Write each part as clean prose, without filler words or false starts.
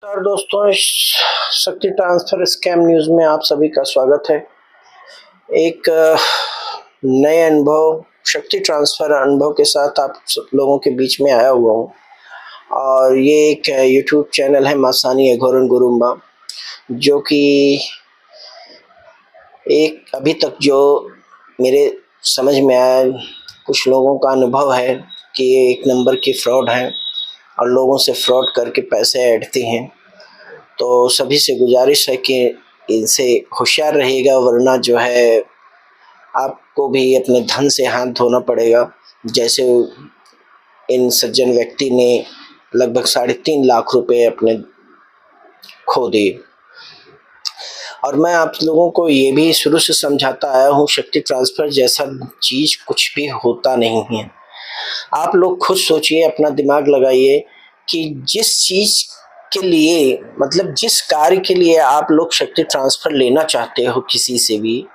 नमस्कार दोस्तों, शक्ति ट्रांसफर स्कैम न्यूज़ में आप सभी का स्वागत है। एक नए अनुभव, शक्ति ट्रांसफर अनुभव के साथ आप सब लोगों के बीच में आया हुआ हूँ। और ये एक यूट्यूब चैनल है मासानी अघोरन गुरुम्बा, जो कि एक अभी तक जो मेरे समझ में आया, कुछ लोगों का अनुभव है कि ये एक नंबर की फ्रॉड है और लोगों से फ्रॉड करके पैसे ऐंठती हैं। तो सभी से गुजारिश है कि इनसे होशियार रहिएगा, वरना जो है आपको भी अपने धन से हाथ धोना पड़ेगा। जैसे इन सज्जन व्यक्ति ने लगभग 3.5 लाख रुपए अपने खो दिए। और मैं आप लोगों को ये भी शुरू से समझाता आया हूँ, शक्ति ट्रांसफर जैसा चीज कुछ भी होता नहीं है। आप लोग खुद सोचिए, अपना दिमाग लगाइए कि जिस चीज के लिए, मतलब जिस कार्य के लिए आप लोग शक्ति ट्रांसफर लेना चाहते हो किसी से भी,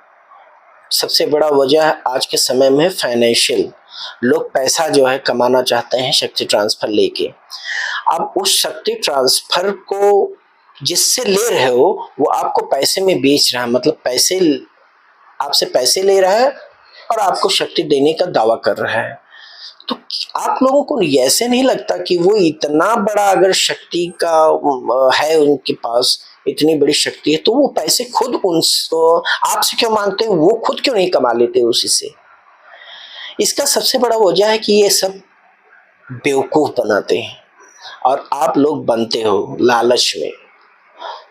सबसे बड़ा वजह आज के समय में फाइनेंशियल। लोग पैसा जो है कमाना चाहते हैं शक्ति ट्रांसफर लेके। अब उस शक्ति ट्रांसफर को जिससे ले रहे हो वो आपको पैसे में बेच रहा है, मतलब पैसे, आपसे पैसे ले रहा है और आपको शक्ति देने का दावा कर रहा है। तो आप लोगों को ऐसे नहीं लगता कि वो इतना बड़ा अगर शक्ति का है, उनके पास इतनी बड़ी शक्ति है, तो वो पैसे खुद उन आपसे क्यों मांगते हैं? वो खुद क्यों नहीं कमा लेते उसी से? इसका सबसे बड़ा वजह है कि ये सब बेवकूफ बनाते हैं और आप लोग बनते हो लालच में।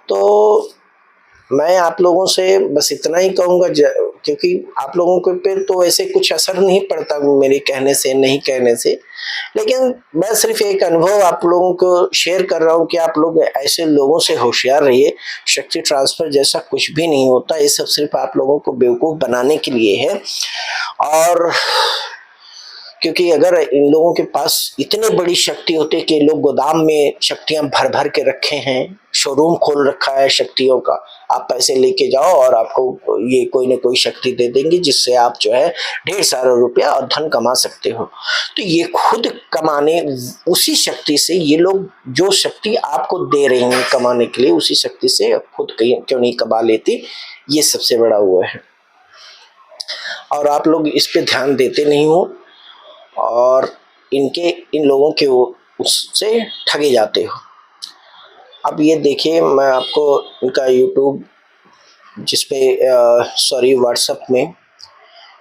तो मैं आप लोगों से बस इतना ही कहूँगा, क्योंकि आप लोगों के पे तो ऐसे कुछ असर नहीं पड़ता मेरे कहने से, नहीं कहने से, लेकिन मैं सिर्फ एक अनुभव आप लोगों को शेयर कर रहा हूँ कि आप लोग ऐसे लोगों से होशियार रहिए। शक्ति ट्रांसफर जैसा कुछ भी नहीं होता, ये सब सिर्फ आप लोगों को बेवकूफ़ बनाने के लिए है। और क्योंकि अगर इन लोगों के पास इतनी बड़ी शक्ति होती है कि लोग गोदाम में शक्तियां भर भर के रखे हैं, शोरूम खोल रखा है शक्तियों का, आप पैसे लेके जाओ और आपको ये कोई ना कोई शक्ति दे देंगे जिससे आप जो है ढेर सारा रुपया और धन कमा सकते हो। तो ये खुद कमाने, उसी शक्ति से ये लोग जो शक्ति आपको दे रहे हैं कमाने के लिए, उसी शक्ति से खुद क्यों नहीं कमा लेते? ये सबसे बड़ा वो है। और आप लोग इस पे ध्यान देते नहीं हो और इन लोगों के उससे ठगे जाते हो। अब ये देखिए, मैं आपको इनका यूट्यूब जिसपे व्हाट्सएप में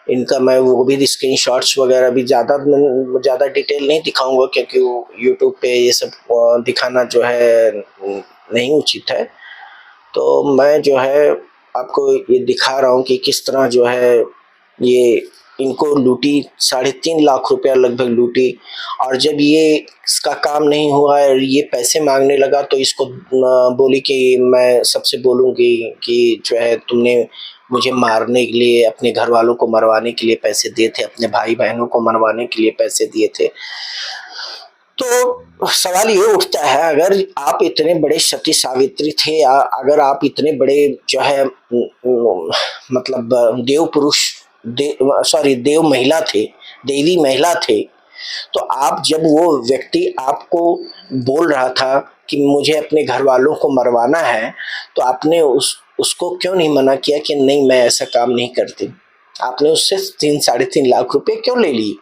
इनका मैं वो भी स्क्रीनशॉट्स वगैरह भी ज़्यादा डिटेल नहीं दिखाऊंगा, क्योंकि वो यूट्यूब पे ये सब दिखाना जो है नहीं उचित है। तो मैं जो है आपको ये दिखा रहा हूँ कि किस तरह जो है ये इनको लूटी, 3.5 लाख रुपया लगभग लूटी। और जब ये इसका काम नहीं हुआ और ये पैसे मांगने लगा, तो इसको बोली कि मैं सबसे बोलूँगी कि जो है तुमने मुझे मारने के लिए, अपने घर वालों को मरवाने के लिए पैसे दिए थे, अपने भाई बहनों को मरवाने के लिए पैसे दिए थे। तो सवाल ये उठता है, अगर आप इतने बड़े सती सावित्री थे, या अगर आप इतने बड़े जो है मतलब देव पुरुष, देव महिला थे, देवी महिला थे, तो आप जब वो व्यक्ति आपको बोल रहा था कि मुझे अपने घर वालों को मरवाना है, तो आपने उसको क्यों नहीं मना किया कि नहीं मैं ऐसा काम नहीं करती? आपने उससे 3-3.5 लाख रुपए क्यों ले लिए?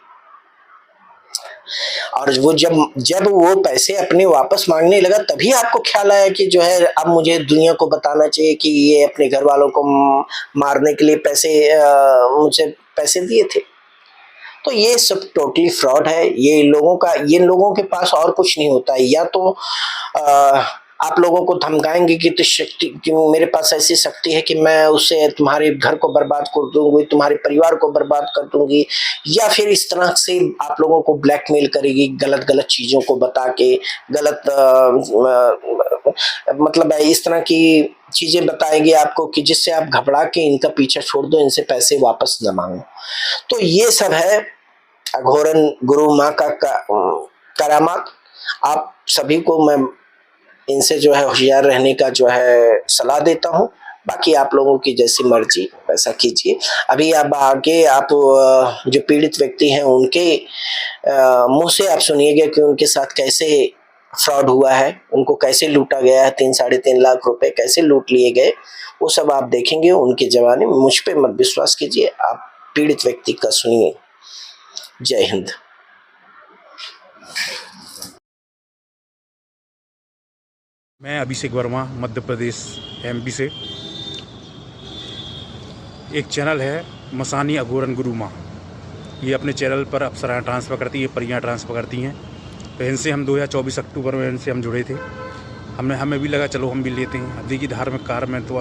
और वो जब वो पैसे अपने वापस मांगने लगा, तभी आपको ख्याल आया कि जो है अब मुझे दुनिया को बताना चाहिए कि ये अपने घर वालों को मारने के लिए मुझे पैसे दिए थे। तो ये सब टोटली फ्रॉड है। ये लोगों के पास और कुछ नहीं होता है, या तो आप लोगों को धमकाएंगे कि तो शक्ति, कि मेरे पास ऐसी शक्ति है कि मैं उससे तुम्हारे घर को बर्बाद कर दूंगी, तुम्हारे परिवार को बर्बाद कर दूंगी, या फिर इस तरह से आप लोगों को ब्लैकमेल करेगी, गलत गलत चीजों को बता के, गलत मतलब इस तरह की चीजें बताएगी आपको कि जिससे आप घबरा के इनका पीछा छोड़ दो, इनसे पैसे वापस न मांगो। तो ये सब है अघोरन गुरु माँ का करामात। आप सभी को मैं इनसे जो है होशियार रहने का जो है सलाह देता हूँ। बाकी आप लोगों की जैसी मर्जी वैसा कीजिए। अभी अब आगे आप जो पीड़ित व्यक्ति हैं उनके मुंह से आप सुनिएगा कि उनके साथ कैसे फ्रॉड हुआ है, उनको कैसे लूटा गया है, 3-3.5 लाख रुपए कैसे लूट लिए गए, वो सब आप देखेंगे उनके जमाने में। मुझ पे मत विश्वास कीजिए, आप पीड़ित व्यक्ति का सुनिए। जय हिंद। मैं अभिषेक वर्मा, मध्य प्रदेश एमपी से। एक चैनल है मसानी अघोरन गुरु माँ, ये अपने चैनल पर अप्सराएँ ट्रांसफ़र करती है, परियाँ ट्रांसफ़र करती हैं। तो इनसे हम 2024 अक्टूबर में इनसे हम जुड़े थे। हमें भी लगा चलो हम भी लेते हैं। अब देखिए धार्मिक कार्य में तो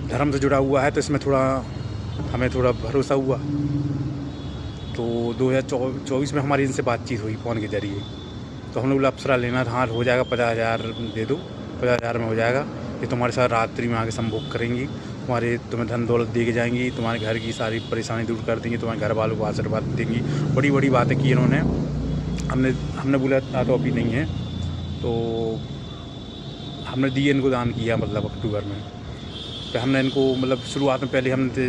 धर्म से जुड़ा हुआ है, तो इसमें हमें थोड़ा भरोसा हुआ। तो 2024 में हमारी इनसे बातचीत हुई फ़ोन के ज़रिए। तो हमने बोला अप्सरा लेना था, हाँ हो जाएगा, 50,000 दे दो, 50,000 में हो जाएगा। ये तुम्हारे साथ रात्रि में आके संभोग करेंगी, तुम्हें धन दौलत दे के जाएंगी, तुम्हारे घर की सारी परेशानी दूर कर देंगी, तुम्हारे घर वालों को आशीर्वाद देंगी। बड़ी बड़ी बातें की इन्होंने। हमने बोला इतना तो अभी नहीं है, तो हमने दिए इनको दान किया, मतलब अक्टूबर में। तो हमने इनको मतलब शुरुआत में पहले हमने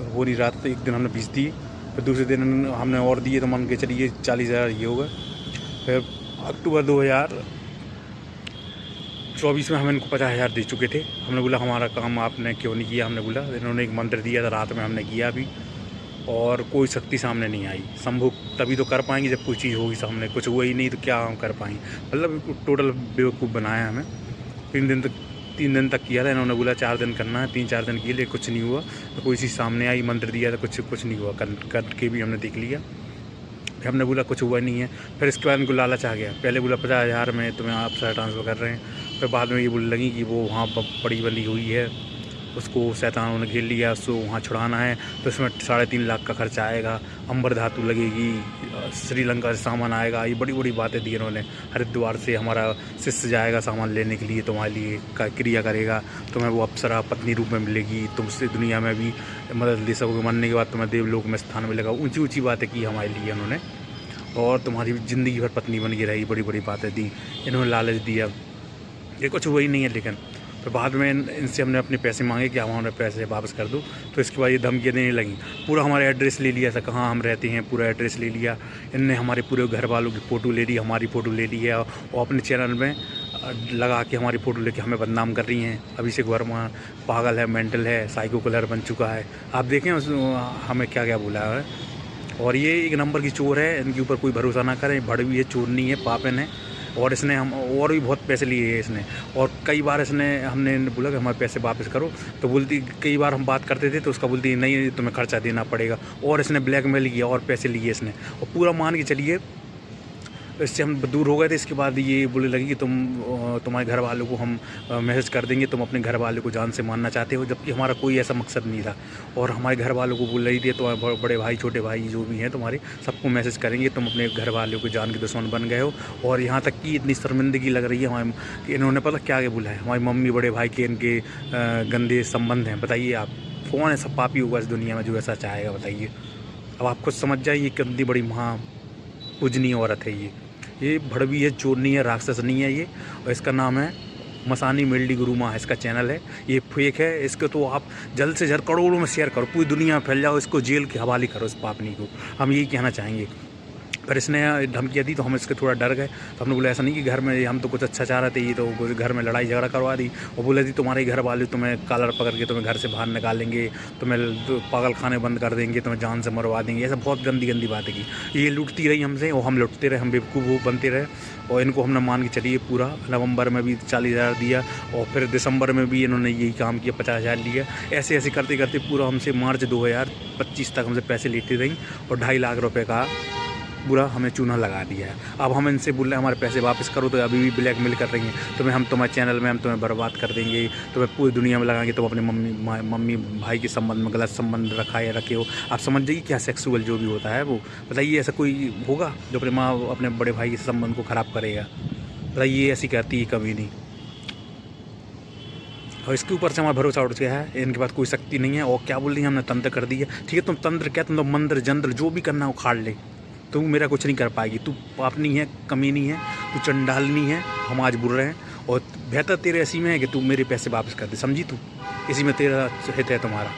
हो नहीं रहा था, एक दिन हमने 20 दिए, फिर दूसरे दिन हमने और दिए, तो मान के चलिए 40,000 ये होगा। फिर अक्टूबर 2024 में हम इनको 50,000 दे चुके थे। हमने बोला हमारा काम आपने क्यों नहीं किया। हमने बोला इन्होंने एक मंत्र दिया था, रात में हमने किया भी, और कोई शक्ति सामने नहीं आई। संभोग तभी तो कर पाएंगे जब कोई चीज़ होगी सामने, कुछ हुआ ही नहीं तो क्या हम कर पाएंगे। मतलब टोटल बेवकूफ़ बनाया हमें। 3 दिन तक किया था इन्होंने, बोला 4 दिन करना है, 3-4 दिन किए, लेकिन कुछ नहीं हुआ। तो कोई चीज़ सामने आई, मंत्र दिया था, कुछ नहीं हुआ। करके भी हमने देख लिया, फिर हमने बोला कुछ हुआ नहीं है। फिर इसके बाद इनको लालच आ गया। पहले बोला 50,000 में तुम्हें आप सारा ट्रांसफ़र कर रहे हैं, फिर बाद में ये बोलने लगी कि वो वहाँ पर पड़ी बंदी हुई है, उसको शैतानों ने घेर लिया, उसको वहाँ छुड़ाना है, तो इसमें 3.5 लाख का खर्चा आएगा, अंबर धातु लगेगी, श्रीलंका से सामान आएगा। ये बड़ी बड़ी बातें दी इन्होंने। हरिद्वार से हमारा शिष्य जाएगा सामान लेने के लिए, तुम्हारे लिए क्रिया करेगा, तुम्हें वो अप्सरा पत्नी रूप में मिलेगी, तुमसे दुनिया में भी मदद ले सकोगे, मरने के बाद तुम्हें देवलोक में स्थान मिलेगा। ऊँची ऊँची बातें की हमारे लिए इन्होंने, और तुम्हारी ज़िंदगी भर पत्नी बन के रहेगी। बड़ी बड़ी बातें दी इन्होंने, लालच दिया। ये कुछ हुआ ही नहीं है। लेकिन फिर बाद में इनसे हमने अपने पैसे मांगे कि हमारे पैसे वापस कर दो। तो इसके बाद ये धमकियाँ देने लगी। पूरा हमारा एड्रेस ले लिया था, कहाँ हम रहते हैं पूरा एड्रेस ले लिया। इनने हमारे पूरे घर वालों की फ़ोटो ले ली, हमारी फ़ोटो ले ली है, और अपने चैनल में लगा के हमारी फ़ोटो लेके हमें बदनाम कर रही हैं। अभिषेक वर्मा पागल है, मेंटल है, साइको किलर बन चुका है। आप देखें हमें क्या क्या बोला है। और ये एक नंबर की चोर है, इनके ऊपर कोई भरोसा ना करें। भड़वी है, चोरनी है, पापन है। और इसने हम और भी बहुत पैसे लिए हैं इसने। और कई बार हमने बोला कि हमारे पैसे वापस करो, तो बोलती, कई बार हम बात करते थे तो उसका बोलती नहीं तुम्हें खर्चा देना पड़ेगा। और इसने ब्लैकमेल किया और पैसे लिए इसने, और पूरा मान के चलिए इससे हम दूर हो गए थे। इसके बाद ये बोलने लगी कि तुम्हारे घर वालों को हम मैसेज कर देंगे, तुम अपने घर वालों को जान से मारना चाहते हो, जबकि हमारा कोई ऐसा मकसद नहीं था। और हमारे घर वालों को बोल रही थी तुम्हारे बड़े भाई, छोटे भाई जो भी हैं तुम्हारे, सबको मैसेज करेंगे, तुम अपने घर वालों को जान के दुश्मन बन गए हो। और यहाँ तक कि इतनी शर्मिंदगी लग रही है हमारे कि इन्होंने पता क्या बोला है, हमारी मम्मी बड़े भाई के इनके गंदे संबंध हैं। बताइए आप, कौन ऐसा पापी होगा इस दुनिया में जो ऐसा चाहेगा, बताइए। अब आप खुद समझ जाइए कितनी बड़ी पूजनीय औरत है ये भड़वी है, चोरनी है, राक्षस नहीं है ये। और इसका नाम है मसानी मेलडी गुरु माँ, इसका चैनल है। ये फेक है, इसको तो आप जल्द से जल्द करोड़ों में शेयर करो, पूरी दुनिया में फैल जाओ, इसको जेल के हवाले करो इस पापनी को। हम यही कहना चाहेंगे। पर इसने धमकियाँ दी तो हम इसके थोड़ा डर गए। तो हमने बोला ऐसा नहीं कि घर में हम तो कुछ अच्छा चाह रहे थे, ये तो घर में लड़ाई झगड़ा करवा दी। और बोले थी तुम्हारे घर वाले तुम्हें कॉलर पकड़ के तुम्हें घर से बाहर निकालेंगे, तुम्हें पागल खाने बंद कर देंगे, तुम्हें जान से मरवा देंगे। ऐसा बहुत गंदी गंदी बातें की। ये लूटती रही हमसे और हम लुटते रहे, हम बेवकूफ़ बनते रहे। और इनको हमने मान के चलिए पूरा नवंबर में भी 40,000 दिया, और फिर दिसंबर में भी इन्होंने यही काम किया, 50,000 लिया। ऐसे ऐसे करते करते पूरा हमसे मार्च 2025 तक हमसे पैसे लेती रहीं, और 2.5 लाख रुपए का पूरा हमें चूना लगा दिया है। अब हम इनसे बोल रहे हैं हमारे पैसे वापस करो, तो अभी भी ब्लैकमेल कर रही हैं। तुम्हारे चैनल में हम तुम्हें बर्बाद कर देंगे, तुम्हें पूरी दुनिया में लगाएंगे, तुम अपने मम्मी भाई के संबंध में गलत संबंध रखे हो। आप समझ जाइए क्या सेक्सुअल जो भी होता है वो। बताइए ऐसा कोई होगा जो अपने बड़े भाई के संबंध को ख़राब करेगा? बताइए, ऐसी कहती है कभी नहीं। और इसके ऊपर से हमारा भरोसा उठ गया है, इनके पास कोई शक्ति नहीं है। और क्या बोल रही है, हमने तंत्र कर दी है। ठीक है, तुम तंत्र क्या, तुम तो मंत्र जंत्र जो भी करना है वो खाड़ ले, तू मेरा कुछ नहीं कर पाएगी। तू पापनी है, कमीनी है, तू चंडालनी है, हम आज बुर रहे हैं। और बेहतर तेरे ऐसी में है कि तू मेरे पैसे वापस कर दे, समझी तू? इसी में तेरा हित है तुम्हारा।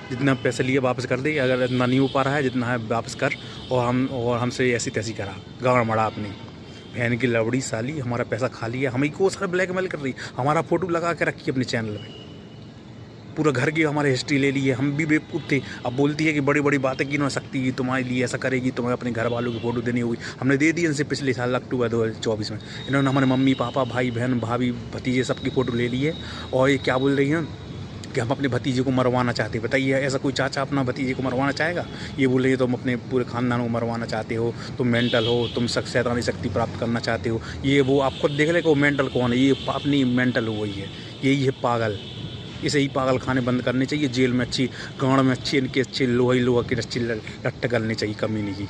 जितना पैसे लिए वापस कर दे, अगर इतना नहीं हो पा रहा है जितना है वापस कर। और हमसे ऐसी तैसी करा, गाँव मड़ा अपनी बहन की लवड़ी साली, हमारा पैसा खा लिया, हमें को सारा ब्लैकमेल कर रही, हमारा फ़ोटो लगा के रखी अपने चैनल पे, पूरा घर की हमारी हिस्ट्री ले ली है। हम भी बेवकूफ़ थे। अब बोलती है कि बड़ी बड़ी बातें की ना सकती, तुम्हारे लिए ऐसा करेगी, तुम्हें अपने घर वालों की फ़ोटो देनी होगी। हमने दे दी इनसे पिछले साल अक्टूबर 2024 में। इन्होंने हमारे मम्मी पापा भाई बहन भाभी भतीजे सबकी फ़ोटो ले ली है। और ये क्या बोल रही हैं कि हम अपने भतीजे को मरवाना चाहते हैं। बताइए, ऐसा कोई चाचा अपना भतीजे को मरवाना चाहेगा? ये बोल रही है तुम अपने पूरे खानदान को मरवाना चाहते हो, तुम मेंटल हो, तुम शैतानी शक्ति प्राप्त करना चाहते हो। ये वो आप खुद देख ले कि वो मेंटल कौन है। ये अपनी मेंटल हो गई है, यही है पागल। इसे ही पागल खाने बंद करने चाहिए। जेल में अच्छी, गाँव में अच्छी, इनकी अच्छी लोहा की अच्छी लट्ट करनी चाहिए कमीनी की।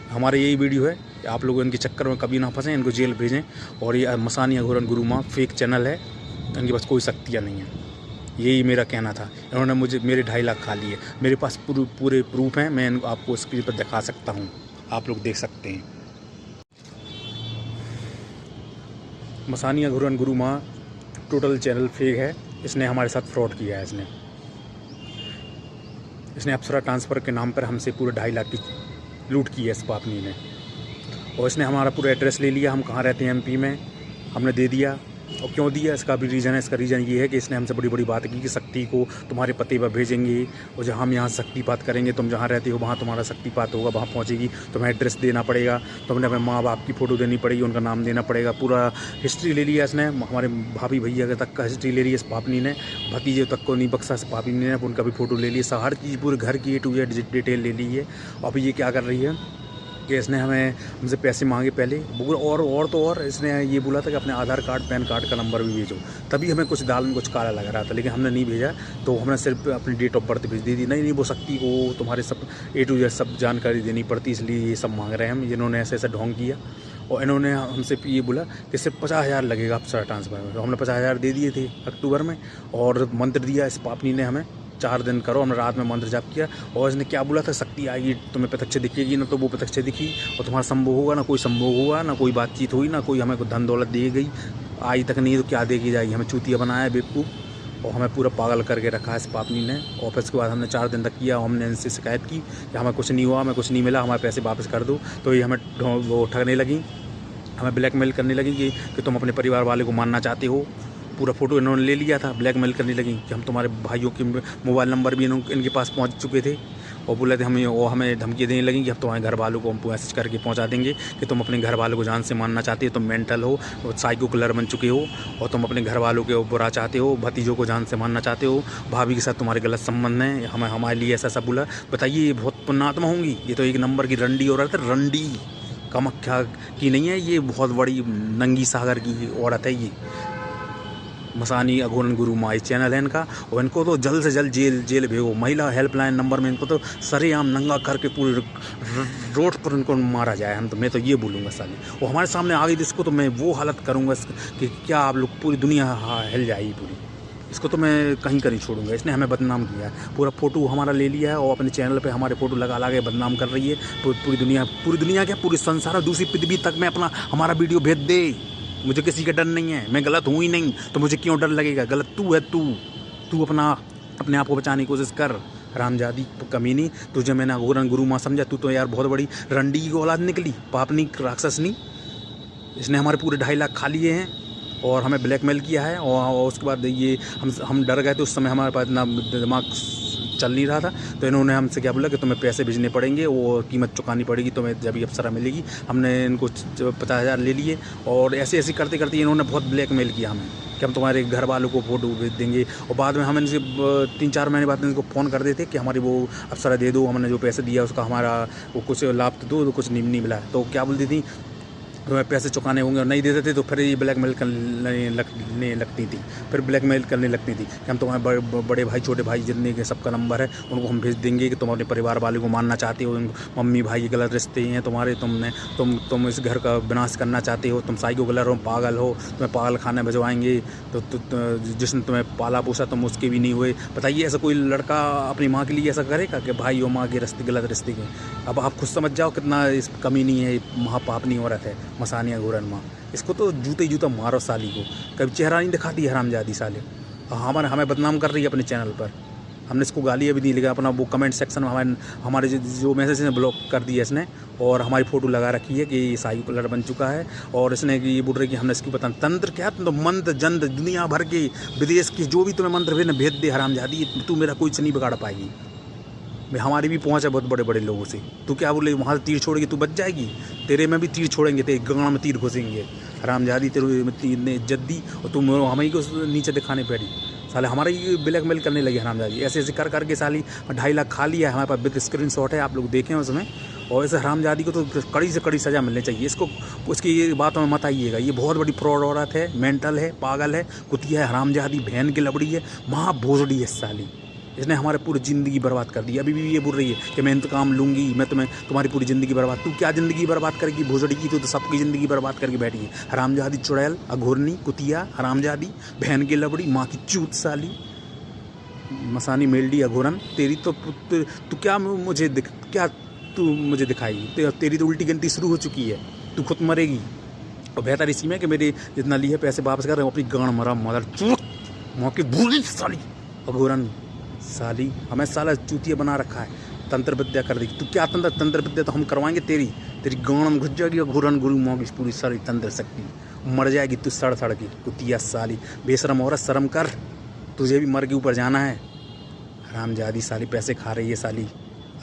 हमारे यही वीडियो है, आप लोग इनके चक्कर में कभी ना फंसें, इनको जेल भेजें। और ये मसानी अघोरन गुरु माँ फेक चैनल है, इनके पास कोई शक्तियाँ नहीं है। यही मेरा कहना था। इन्होंने मुझे मेरे 2.5 लाख खा लिए। मेरे पास पूरे प्रूफ हैं, मैं इनको आपको स्क्रीन पर दिखा सकता हूँ, आप लोग देख सकते हैं। मसानी अघोरन गुरु माँ टोटल चैनल फेक है। इसने हमारे साथ फ्रॉड किया है। इसने अप्सरा ट्रांसफ़र के नाम पर हमसे पूरे 2.5 लाख की लूट की है इस पापनी ने। और इसने हमारा पूरा एड्रेस ले लिया, हम कहाँ रहते हैं एमपी में, हमने दे दिया। और क्यों दिया इसका भी रीज़न है। इसका रीज़न ये है कि इसने हमसे बड़ी बड़ी बात की कि शक्ति को तुम्हारे पते पर भेजेंगे, और जहाँ हम यहाँ शक्तिपात करेंगे, तुम जहाँ रहते हो वहाँ तुम्हारा शक्तिपात होगा, वहाँ पहुँचेगी, तुम्हें एड्रेस देना पड़ेगा, तुमने अपने माँ बाप की फ़ोटो देनी पड़ेगी, उनका नाम देना पड़ेगा। पूरा हिस्ट्री ले लिया इसने, हमारे भाभी भैया तक का हिस्ट्री ले ली इस पापनी ने, भतीजे तक को नहीं बख्शा इस पापनी ने, उनका भी फ़ोटो ले लिया, हर चीज़ पूरे घर की A to Z डिटेल ले ली है। अब ये क्या कर रही है कि इसने हमसे पैसे मांगे पहले, और इसने ये बोला था कि अपने आधार कार्ड पैन कार्ड का नंबर भी भेजो, तभी हमें कुछ दाल में कुछ काला लग रहा था, लेकिन हमने नहीं भेजा। तो हमने सिर्फ अपनी डेट ऑफ बर्थ भेज दी थी। नहीं वो शक्ति को तुम्हारे सब A to Z सब जानकारी देनी पड़ती, इसलिए ये सब मांग रहे हैं हम। इन्होंने ऐसे ढोंग किया और इन्होंने हमसे ये बोला कि सिर्फ 50,000 लगेगा अप्सरा ट्रांसफ़र में। तो हमने 50,000 दे दिए थे अक्टूबर में, और मंत्र दिया इस पापनी ने हमें 4 दिन करो। हमने रात में मंत्र जाप किया, और इसने क्या बोला था, शक्ति आएगी तुम्हें प्रत्यक्ष दिखेगी, ना तो वो प्रत्यक्ष दिखी, और तुम्हारा संभोग होगा, ना कोई संभोग हुआ, ना कोई बातचीत हुई, ना कोई हमें कोई धन दौलत दी गई, आई तक नहीं तो क्या देगी जाएगी। हमें चूतिया बनाया बेवकूफ़, और हमें पूरा पागल करके रखा है इस पापनी ने। और फिर उसके बाद हमने 4 दिन तक किया, और हमने इनसे शिकायत की कि हमें कुछ नहीं हुआ, हमें कुछ नहीं मिला, हमारे पैसे वापस कर दो। तो ये हमें वो ठगने लगी, हमें ब्लैकमेल करने लगी कि तुम अपने परिवार वाले को मानना चाहते हो। पूरा फ़ोटो इन्होंने ले लिया था, ब्लैकमेल करने लगी कि हम तुम्हारे भाइयों के मोबाइल नंबर भी इनके पास पहुंच चुके थे, और बोले थे हमें धमकी देने लगी कि हम तुम्हारे घर वालों को हम मैसेज करके पहुंचा देंगे कि तुम अपने घर वालों को जान से मानना चाहते हो, तुम मेंटल हो, साइको किलर बन चुके हो, और तुम अपने घर वालों के बुरा चाहते हो, भतीजों को जान से मानना चाहते हो, भाभी के साथ तुम्हारे गलत संबंध हैं, हमारे लिए ऐसा बोला। बताइए, ये बहुत पुण्यात्मा होंगी? ये तो 1 नंबर की रंडी औरत है, रंडी कामाख्या की नहीं है, ये बहुत बड़ी नंगी सागर की औरत है। ये मसानी अघोरन गुरु माँ चैनल है इनका, और इनको तो जल्द से जल्द जेल भेजो। महिला हेल्पलाइन नंबर में इनको तो सरेआम नंगा करके पूरे रोड पर इनको मारा जाए। मैं तो ये बोलूँगा साली, और हमारे सामने आ गई इसको तो मैं वो हालत करूँगा कि क्या आप लोग, पूरी दुनिया हिल जाएगी पूरी। इसको तो मैं कहीं नहीं छोड़ूंगा। इसने हमें बदनाम किया है, पूरा फ़ोटो हमारा ले लिया है, और अपने चैनल पे हमारे फ़ोटो लगा के बदनाम कर रही है। पूरी दुनिया क्या, पूरे संसार, दूसरी पृथ्वी तक में हमारा वीडियो भेज दे। मुझे किसी का डर नहीं है, मैं गलत हूँ ही नहीं, तो मुझे क्यों डर लगेगा? गलत तू है, तू अपने आप को बचाने की कोशिश कर, हरामजादी कमीनी। तुझे मैंने अघोरन गुरु माँ समझा, तू तो यार बहुत बड़ी रंडी की औलाद निकली, पापनी राक्षसनी। इसने हमारे पूरे 2.5 लाख खा लिए हैं, और हमें ब्लैकमेल किया है। और उसके बाद ये हम डर गए थे। उस समय हमारे पास इतना दिमाग चल नहीं रहा था, तो इन्होंने हमसे क्या बोला कि तुम्हें पैसे भेजने पड़ेंगे, वो कीमत चुकानी पड़ेगी तुम्हें जब ये अप्सरा मिलेगी। हमने इनको 50,000 ले लिए, और ऐसे करते करते इन्होंने बहुत ब्लैकमेल किया हमें कि हम तुम्हारे घर वालों को फ़ोटो भेज देंगे। और बाद में हम इनसे 3-4 महीने बाद इनको फ़ोन कर देते कि हमारी वो अप्सरा दे दो, हमने जो पैसे दिया उसका हमारा वो कुछ लाभ तो दो, कुछ नहीं मिला। तो क्या बोलती थी, तुम्हें पैसे चुकाने होंगे, और नहीं देते थे तो फिर ये ब्लैकमेल करने लगती थी। फिर ब्लैकमेल करने लगती थी कि हम तुम्हारे बड़े भाई छोटे भाई जितने के सबका नंबर है उनको हम भेज देंगे कि तुम अपने परिवार वाले को मानना चाहते हो, मम्मी भाई गलत रिश्ते हैं तुम्हारे, तुम इस घर का विनाश करना चाहते हो, तुम साइको किलर हो, पागल हो, तुम्हें पागल खाने भिजवाएंगे। तो जिसने तुम्हें पाला पोसा तुम उसके भी नहीं हुए। बताइए, ऐसा कोई लड़का अपनी माँ के लिए ऐसा करेगा कि भाई और माँ के रिश्ते गलत रिश्ते के? अब आप खुद समझ जाओ कितना इस कमीनी है, महापापनी औरत है मसानी अघोरन माँ। इसको तो जूता मारो साली को, कभी चेहरा नहीं दिखाती हरामजादी साले। हमें बदनाम कर रही है अपने चैनल पर। हमने इसको गालियाँ भी दी, लेकिन अपना वो कमेंट सेक्शन में हमारे जो मैसेज ने ब्लॉक कर दिया इसने, और हमारी फ़ोटो लगा रखी है कि ये ईसाई कलर बन चुका है। और इसने ये बोल रहे कि हमने इसकी पता तंत्र क्या, तुम तो मंत्र जंत्र दुनिया भर के विदेश के जो भी तुम्हें मंत्र भेज भेज दे हरामजादी, तू मेरा कुछ नहीं बिगाड़ पाएगी। भाई हमारी भी पहुँच है बहुत बड़े बड़े लोगों से। तू क्या बोले वहाँ से तीर छोड़ेगी तू बच जाएगी, तेरे में भी तीर छोड़ेंगे, तेरे गाँव में तीर घुसेंगे। हरामजादी तेरे तीर ने इज्जत दी और तुम हमें को नीचे दिखाने बैठी। साले हमारा ही ब्लैकमेल करने लगे हरामजादी, ऐसे ऐसे कर करके साली 2.5 लाख खा लिया है। हमारे पास विद स्क्रीनशॉट है, आप लोग देखें उसमें। और ऐसे हरामजादी को तो कड़ी से कड़ी सज़ा मिलनी चाहिए। इसको उसकी ये बातों में मत आइएगा, ये बहुत बड़ी फ्रॉड औरत है, मेंटल है, पागल है, कुतिया है, हरामजादी बहन की लबड़ी है, महा भोसड़ी है साली। इसने हमारे पूरी ज़िंदगी बर्बाद कर दी। अभी भी ये बोल रही है कि मैं इंतकाम लूँगी, मैं तुम्हारी पूरी ज़िंदगी बर्बाद। तू क्या ज़िंदगी बर्बाद करेगी भोसड़ी की, तो सबकी ज़िंदगी बर्बाद करके बैठी है। हरामजादी चुड़ैल, अघोरनी, कुतिया, हरामजादी बहन की लबड़ी, माँ की चूत साली, मसानी मेलडी अघोरन। तेरी तो तू क्या मुझे तू मुझे दिखाएगी? तेरी तो उल्टी गिनती शुरू हो चुकी है, तू खुद मरेगी। और बेहतर इसी में कि मेरे जितना लिए पैसे वापस कर रहे हो, अपनी गांड मरा मदर चूत मौके भूली साली अघोरन साली। हमें साला चूतिया बना रखा है, तंत्र विद्या कर देगी। तू क्या तंत्र विद्या तो हम करवाएंगे, तेरी गांड में घुस जाएगी अघोरन गुरु मौकी पूरी सारी तंत्र शक्ति, मर जाएगी तू सड़ सड़ की कुतिया साली। बेशरम औरत शर्म कर, तुझे भी मर के ऊपर जाना है। हरामजादी साली पैसे खा रही है साली,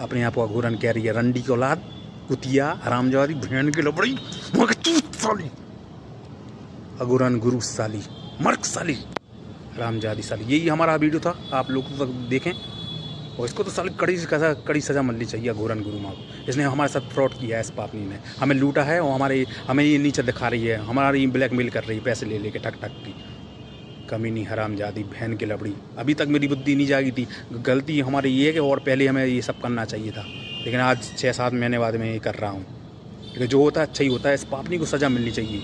अपने आप को अघोरन कह रही है, रंडी की औलाद, कुतिया, हरामजादी बहन की लबड़ी साली, अघोरन गुरु साली, मर्क साली, हरामजादी साली। यही हमारा वीडियो था, आप लोग तक देखें। और इसको तो साली कड़ी सज़ा मिलनी चाहिए अघोरन गुरु माँ को। इसने हमारे साथ फ्रॉड किया है, इस पापनी ने हमें लूटा है और हमें ये नीचे दिखा रही है, हमारी ब्लैकमेल कर रही है, पैसे ले लेके ठक ठक की। कमीनी हरामजादी बहन की लबड़ी। अभी तक मेरी बुद्धि नहीं जागी थी, गलती हमारी ये है कि और पहले हमें ये सब करना चाहिए था, लेकिन आज 6-7 महीने बाद मैं ये कर रहा हूँ। लेकिन जो होता है अच्छा ही होता है, इस पापनी को सज़ा मिलनी चाहिए।